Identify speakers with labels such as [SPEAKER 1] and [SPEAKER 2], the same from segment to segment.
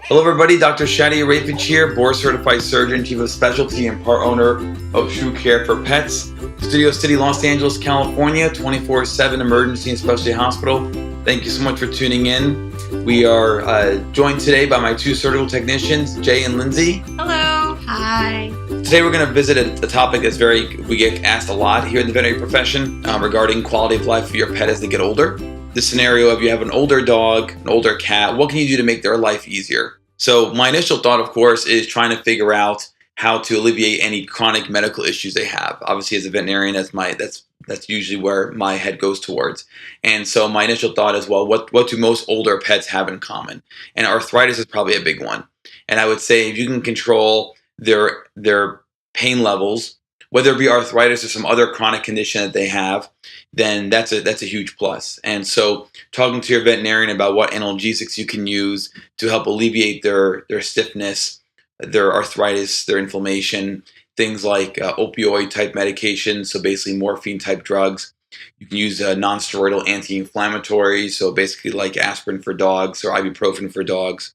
[SPEAKER 1] Hello everybody, Dr. Shadi Ireifej here, board certified surgeon, chief of specialty and part owner of TrueCare for Pets, Studio City, Los Angeles, California, 24/7 emergency and specialty hospital. Thank you so much for tuning in. We are joined today by my two surgical technicians, Jay and Lindsay.
[SPEAKER 2] Hello. Hi.
[SPEAKER 1] Today we're going to visit a topic that's we get asked a lot here in the veterinary profession regarding quality of life for your pet as they get older. The scenario of you have an older dog, an older cat, what can you do to make their life easier? So my initial thought, of course, is trying to figure out how to alleviate any chronic medical issues they have. Obviously, as a veterinarian, that's usually where my head goes towards. And so my initial thought is, well, what do most older pets have in common? And arthritis is probably a big one. And I would say if you can control their pain levels, whether it be arthritis or some other chronic condition that they have, then that's a huge plus. And so talking to your veterinarian about what analgesics you can use to help alleviate their stiffness, their arthritis, their inflammation, things like opioid type medications, so basically morphine type drugs. You can use non-steroidal anti-inflammatories, so basically like aspirin for dogs or ibuprofen for dogs.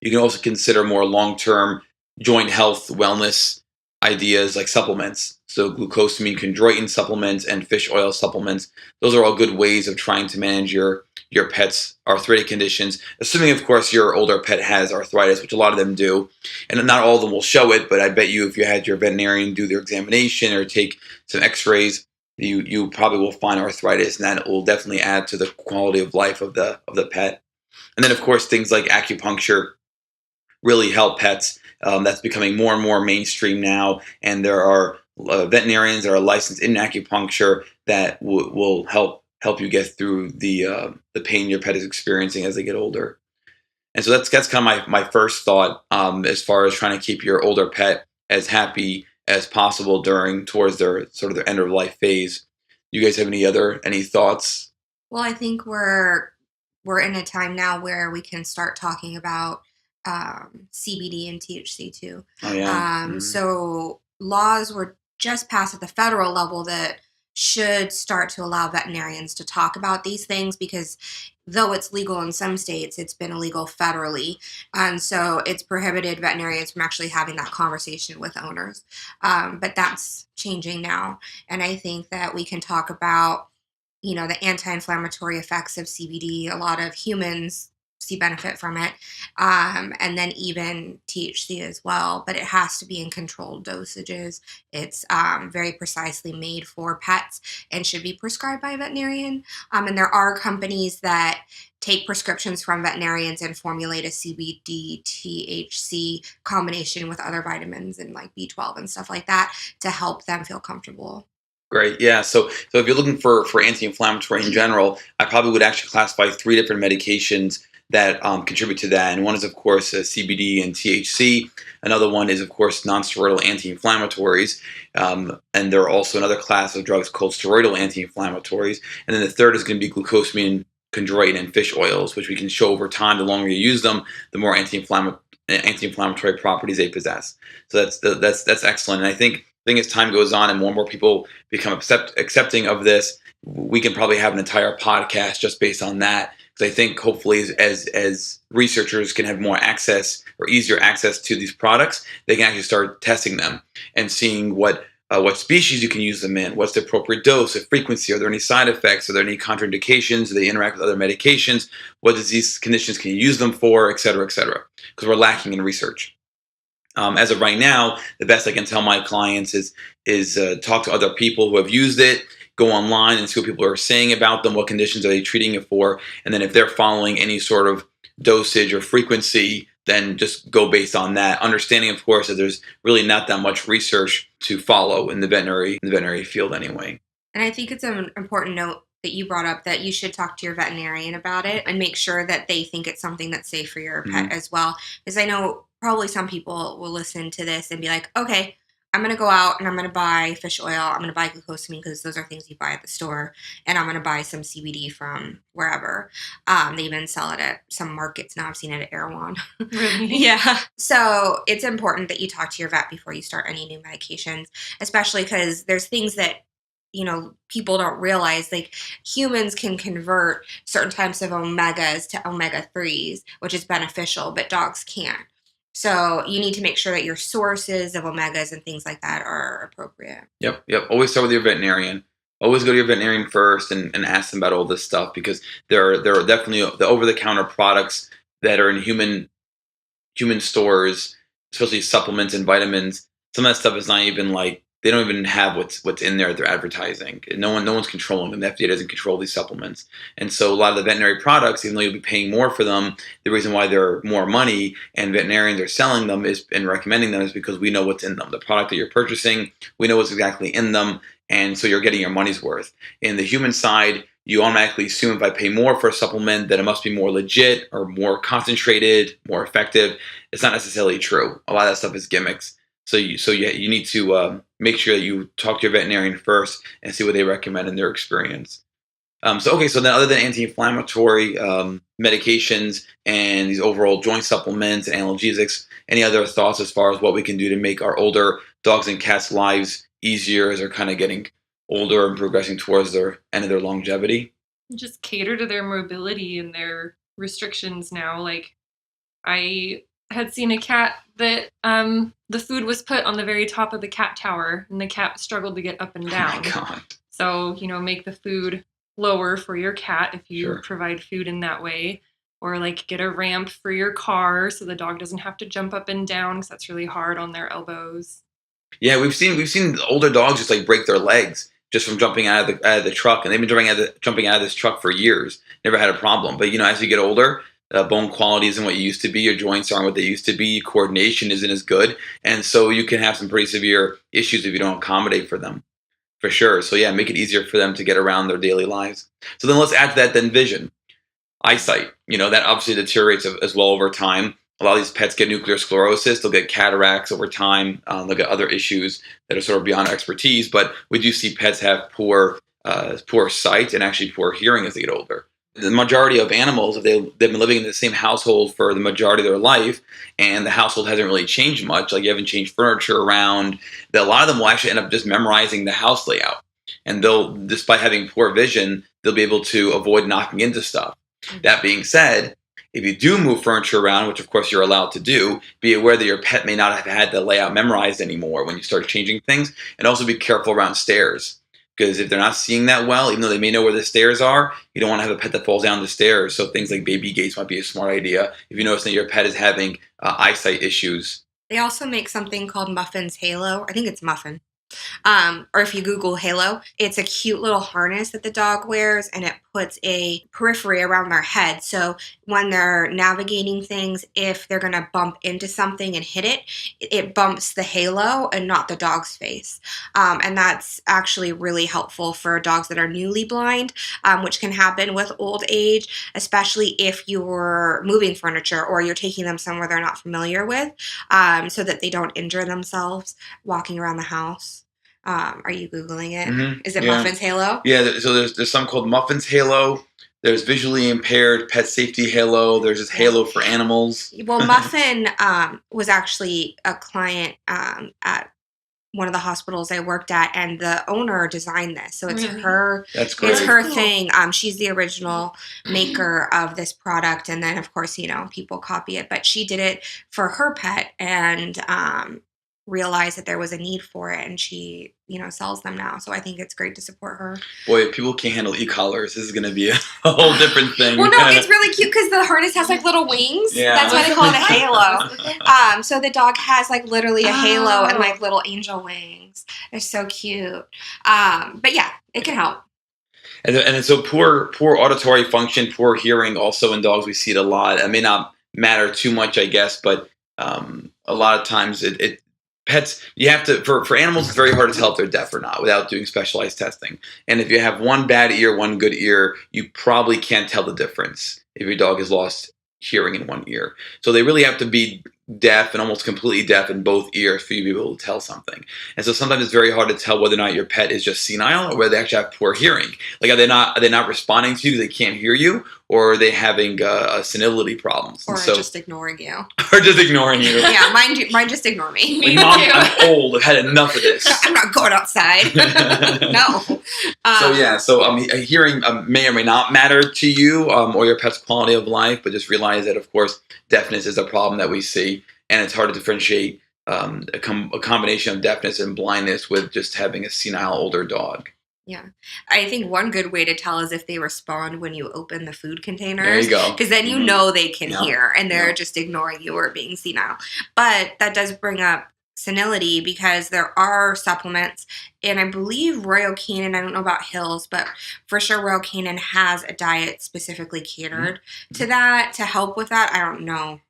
[SPEAKER 1] You can also consider more long-term joint health wellness ideas like supplements. So glucosamine chondroitin supplements and fish oil supplements. Those are all good ways of trying to manage your pet's arthritic conditions, assuming, of course, your older pet has arthritis, which a lot of them do. And not all of them will show it, but I bet you if you had your veterinarian do their examination or take some x-rays, you probably will find arthritis, and that will definitely add to the quality of life of the pet. And then, of course, things like acupuncture really help pets. That's becoming more and more mainstream now, and there are veterinarians that are licensed in acupuncture that will help you get through the pain your pet is experiencing as they get older. And so that's kind of my first thought as far as trying to keep your older pet as happy as possible towards their sort of their end of life phase. Do you guys have any thoughts?
[SPEAKER 2] Well, I think we're in a time now where we can start talking about CBD and THC too.
[SPEAKER 1] Oh yeah.
[SPEAKER 2] So laws were just passed at the federal level that should start to allow veterinarians to talk about these things, because though it's legal in some states, it's been illegal federally. And so it's prohibited veterinarians from actually having that conversation with owners. But that's changing now. And I think that we can talk about, the anti-inflammatory effects of CBD. A lot of humans see benefit from it, and then even THC as well, but it has to be in controlled dosages. It's very precisely made for pets and should be prescribed by a veterinarian. And there are companies that take prescriptions from veterinarians and formulate a CBD THC combination with other vitamins and like B12 and stuff like that to help them feel comfortable.
[SPEAKER 1] Great. Yeah. So if you're looking for anti-inflammatory in general, I probably would actually classify three different medications that contribute to that. And one is, of course, CBD and THC. Another one is, of course, non-steroidal anti-inflammatories. And there are also another class of drugs called steroidal anti-inflammatories. And then the third is going to be glucosamine, chondroitin, and fish oils, which we can show over time. The longer you use them, the more anti-inflammatory properties they possess. So that's excellent. And I think as time goes on and more people become accepting of this, we can probably have an entire podcast just based on that. Because I think hopefully as researchers can have more access or easier access to these products, they can actually start testing them and seeing what species you can use them in, what's the appropriate dose, the frequency, are there any side effects, are there any contraindications, do they interact with other medications, what disease conditions can you use them for, et cetera, because we're lacking in research. As of right now, the best I can tell my clients is talk to other people who have used it, go online and see what people are saying about them, what conditions are they treating it for, and then if they're following any sort of dosage or frequency, then just go based on that. Understanding, of course, that there's really not that much research to follow in the veterinary field anyway.
[SPEAKER 2] And I think it's an important note that you brought up, that you should talk to your veterinarian about it and make sure that they think it's something that's safe for your pet as well. Because I know probably some people will listen to this and be like, okay, I'm going to go out and I'm going to buy fish oil. I'm going to buy glucosamine because those are things you buy at the store. And I'm going to buy some CBD from wherever. They even sell it at some markets now. I've seen it at Erewhon.
[SPEAKER 3] Really?
[SPEAKER 2] Yeah. So it's important that you talk to your vet before you start any new medications, especially because there's things that people don't realize, like, humans can convert certain types of omegas to omega-3s, which is beneficial, but dogs can't. So you need to make sure that your sources of omegas and things like that are appropriate.
[SPEAKER 1] Yep. Always start with your veterinarian. Always go to your veterinarian first and ask them about all this stuff, because there are definitely the over-the-counter products that are in human stores, especially supplements and vitamins. Some of that stuff is not even like, they don't even have what's in there they're advertising. No one's controlling them. The FDA doesn't control these supplements. And so a lot of the veterinary products, even though you'll be paying more for them, the reason why they're more money and veterinarians are selling them and recommending them is because we know what's in them. The product that you're purchasing, we know what's exactly in them, and so you're getting your money's worth. In the human side, you automatically assume if I pay more for a supplement that it must be more legit or more concentrated, more effective. It's not necessarily true. A lot of that stuff is gimmicks. So you need to make sure that you talk to your veterinarian first and see what they recommend in their experience. So then other than anti-inflammatory medications and these overall joint supplements and analgesics, any other thoughts as far as what we can do to make our older dogs and cats' lives easier as they're kind of getting older and progressing towards their end of their longevity?
[SPEAKER 3] Just cater to their mobility and their restrictions now. Like, I had seen a cat that the food was put on the very top of the cat tower, and the cat struggled to get up and down.
[SPEAKER 1] Oh my God.
[SPEAKER 3] So, make the food lower for your cat if you
[SPEAKER 1] Sure.
[SPEAKER 3] provide food in that way. Or like get a ramp for your car so the dog doesn't have to jump up and down, because that's really hard on their elbows.
[SPEAKER 1] Yeah, we've seen older dogs just like break their legs just from jumping out of the truck, and they've been jumping out of this truck for years. Never had a problem. But as you get older, bone quality isn't what you used to be. Your joints aren't what they used to be. Coordination isn't as good, and so you can have some pretty severe issues if you don't accommodate for them, for sure. So yeah, make it easier for them to get around their daily lives. So then let's add to that then vision, eyesight. That obviously deteriorates as well over time. A lot of these pets get nuclear sclerosis. They'll get cataracts over time. They'll get other issues that are sort of beyond our expertise. But we do see pets have poor sight and actually poor hearing as they get older. The majority of animals, if they've been living in the same household for the majority of their life, and the household hasn't really changed much, like you haven't changed furniture around, that a lot of them will actually end up just memorizing the house layout. And despite having poor vision, they'll be able to avoid knocking into stuff. That being said, if you do move furniture around, which of course you're allowed to do, be aware that your pet may not have had the layout memorized anymore when you start changing things. And also be careful around stairs, because if they're not seeing that well, even though they may know where the stairs are, you don't want to have a pet that falls down the stairs. So things like baby gates might be a smart idea if you notice that your pet is having eyesight issues.
[SPEAKER 2] They also make something called Muffin's Halo. I think it's Muffin. Or if you Google Halo, it's a cute little harness that the dog wears, and it puts a periphery around their head. So when they're navigating things, if they're going to bump into something and hit it, it bumps the halo and not the dog's face. And that's actually really helpful for dogs that are newly blind, which can happen with old age, especially if you're moving furniture or you're taking them somewhere they're not familiar with, so that they don't injure themselves walking around the house. Are you Googling it?
[SPEAKER 1] Mm-hmm.
[SPEAKER 2] Is it
[SPEAKER 1] Yeah.
[SPEAKER 2] Muffin's Halo?
[SPEAKER 1] Yeah, so there's some called Muffin's Halo. There's visually impaired pet safety halo. There's this halo for animals.
[SPEAKER 2] Well, Muffin was actually a client at one of the hospitals I worked at, and the owner designed this. So it's
[SPEAKER 3] Really?
[SPEAKER 2] her.
[SPEAKER 1] That's great.
[SPEAKER 2] It's her
[SPEAKER 3] Cool.
[SPEAKER 2] thing. She's the original maker of this product, and then of course people copy it. But she did it for her pet, and realized that there was a need for it, and she sells them now. So I think it's great to support her.
[SPEAKER 1] Boy, if people can't handle e-collars, this is going to be a whole different thing.
[SPEAKER 2] Well, no, it's really cute because the harness has like little wings.
[SPEAKER 1] Yeah.
[SPEAKER 2] That's why they call it a halo. So the dog has like literally a halo and like little angel wings. They're so cute. But yeah, it can help.
[SPEAKER 1] And then so poor auditory function, poor hearing, also in dogs we see it a lot. It may not matter too much, I guess, but a lot of times it pets, you have to, for animals, it's very hard to tell if they're deaf or not without doing specialized testing. And if you have one bad ear, one good ear, you probably can't tell the difference if your dog has lost hearing in one ear. So they really have to be deaf and almost completely deaf in both ears for you to be able to tell something. And so sometimes it's very hard to tell whether or not your pet is just senile or whether they actually have poor hearing. Like, are they not responding to you because they can't hear you, or are they having senility problems?
[SPEAKER 2] Or just ignoring you.
[SPEAKER 1] Or just ignoring you.
[SPEAKER 2] Yeah, mine just ignore me.
[SPEAKER 1] Like, Mom, I'm old. I've had enough of this.
[SPEAKER 2] I'm not going outside. No.
[SPEAKER 1] Hearing may or may not matter to you or your pet's quality of life, but just realize that, of course, deafness is a problem that we see, and it's hard to differentiate a combination of deafness and blindness with just having a senile older dog.
[SPEAKER 2] Yeah. I think one good way to tell is if they respond when you open the food
[SPEAKER 1] There
[SPEAKER 2] containers.
[SPEAKER 1] you go.
[SPEAKER 2] Because then you know they can
[SPEAKER 1] Yeah.
[SPEAKER 2] hear and they're
[SPEAKER 1] Yeah.
[SPEAKER 2] just ignoring you or being senile. But that does bring up senility because there are supplements. And I believe Royal Canin, I don't know about Hills, but for sure Royal Canin has a diet specifically catered to that, to help with that. I don't know.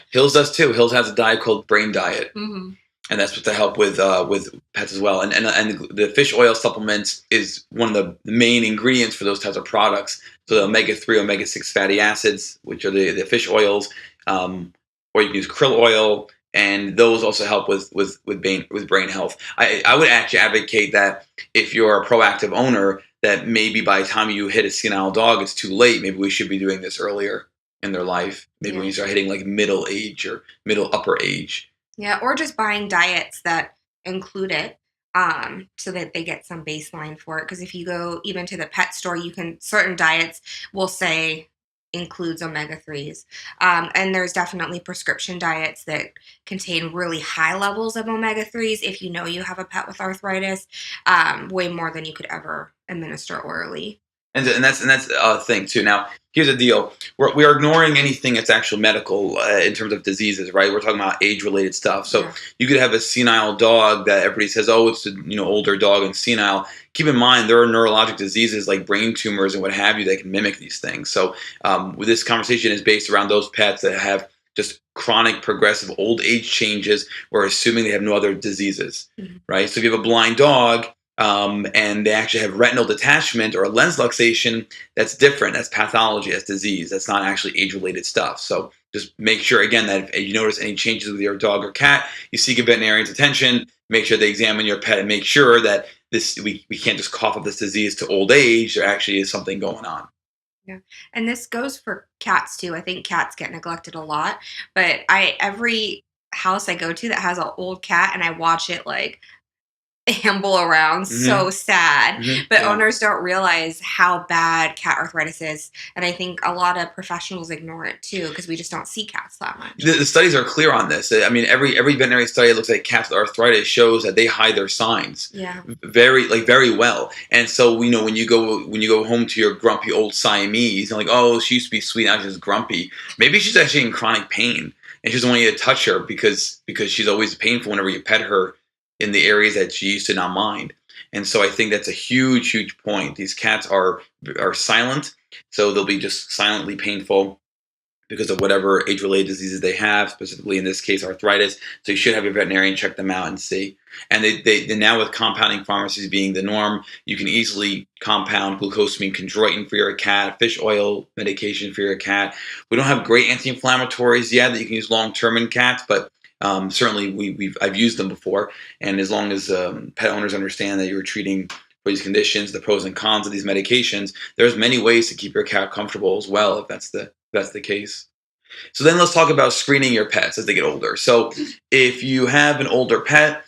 [SPEAKER 1] Hills does too. Hills has a diet called Brain Diet.
[SPEAKER 3] Mm-hmm.
[SPEAKER 1] And that's what to help with pets as well. And the fish oil supplements is one of the main ingredients for those types of products. So the omega-3, omega-6 fatty acids, which are the fish oils, or you can use krill oil, and those also help with brain health. I would actually advocate that if you're a proactive owner, that maybe by the time you hit a senile dog, it's too late. Maybe we should be doing this earlier in their life. Maybe when you start hitting like middle age or middle upper age.
[SPEAKER 2] Yeah, or just buying diets that include it so that they get some baseline for it. Because if you go even to the pet store, certain diets will say includes omega-3s. And there's definitely prescription diets that contain really high levels of omega-3s if you know you have a pet with arthritis, way more than you could ever administer orally.
[SPEAKER 1] And that's a thing too. Now, here's the deal: we are ignoring anything that's actual medical in terms of diseases, right? We're talking about age-related stuff. So you could have a senile dog that everybody says, "Oh, it's older dog and senile." Keep in mind there are neurologic diseases like brain tumors and what have you that can mimic these things. So this conversation is based around those pets that have just chronic progressive old age changes. We're assuming they have no other diseases, right? So if you have a blind dog. And they actually have retinal detachment or lens luxation, that's different. That's pathology, that's disease. That's not actually age-related stuff. So just make sure, again, that if you notice any changes with your dog or cat, you seek a veterinarian's attention, make sure they examine your pet and make sure that we can't just cough up this disease to old age. There actually is something going on.
[SPEAKER 2] Yeah. And this goes for cats too. I think cats get neglected a lot, but every house I go to that has an old cat and I watch it like amble around, so sad. But owners don't realize how bad cat arthritis is. And I think a lot of professionals ignore it too because we just don't see cats that much.
[SPEAKER 1] The studies are clear on this. I mean, every veterinary study that looks at cats with arthritis shows that they hide their signs very well. And so we know when you go home to your grumpy old Siamese, you're like, oh, she used to be sweet, now she's grumpy. Maybe she's actually in chronic pain and she doesn't want you to touch her because she's always painful whenever you pet her in the areas that she used to not mind. And so I think that's a huge, huge point. These cats are silent, so they'll be just silently painful because of whatever age-related diseases they have, specifically in this case, arthritis. So you should have your veterinarian check them out and see. And they now with compounding pharmacies being the norm, you can easily compound glucosamine chondroitin for your cat, fish oil medication for your cat. We don't have great anti-inflammatories yet that you can use long-term in cats, but certainly, I've used them before, and as long as pet owners understand that you're treating for these conditions, the pros and cons of these medications, there's many ways to keep your cat comfortable as well, if that's the case. So then let's talk about screening your pets as they get older. So if you have an older pet,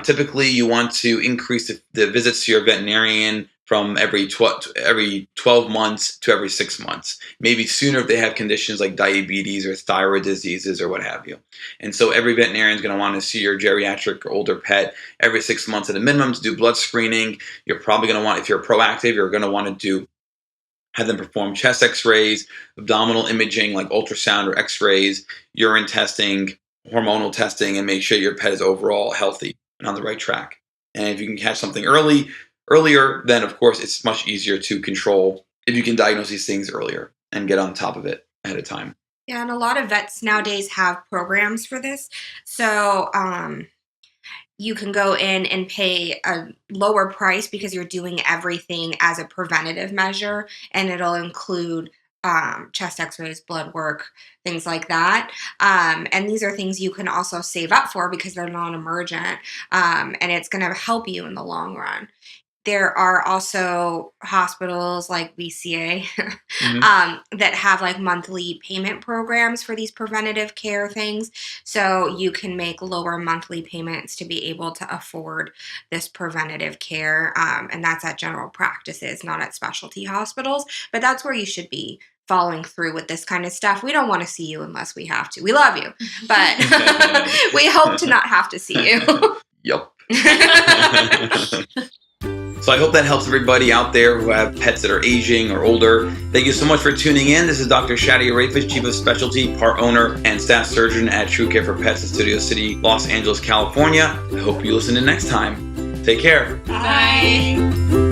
[SPEAKER 1] typically you want to increase the visits to your veterinarian from every 12 months to every 6 months. Maybe sooner if they have conditions like diabetes or thyroid diseases or what have you. And so every veterinarian is going to want to see your geriatric or older pet every 6 months at a minimum to do blood screening. You're probably going to want, if you're proactive, you're going to want to have them perform chest x-rays, abdominal imaging like ultrasound or x-rays, urine testing, hormonal testing, and make sure your pet is overall healthy and on the right track. And if you can catch something earlier, then of course it's much easier to control if you can diagnose these things earlier and get on top of it ahead of time.
[SPEAKER 2] Yeah, and a lot of vets nowadays have programs for this. So you can go in and pay a lower price because you're doing everything as a preventative measure, and it'll include chest x-rays, blood work, things like that. And these are things you can also save up for because they're non-emergent, and it's going to help you in the long run. there are also hospitals like VCA that have like monthly payment programs for these preventative care things. So you can make lower monthly payments to be able to afford this preventative care. And that's at general practices, not at specialty hospitals. But that's where you should be following through with this kind of stuff. We don't want to see you unless we have to. We love you, but we hope to not have to see you.
[SPEAKER 1] Yep. So I hope that helps everybody out there who have pets that are aging or older. Thank you so much for tuning in. This is Dr. Shadi Ireifej, Chief of Specialty, part owner, and staff surgeon at TrueCare for Pets in Studio City, Los Angeles, California. I hope you listen in next time. Take care.
[SPEAKER 3] Bye.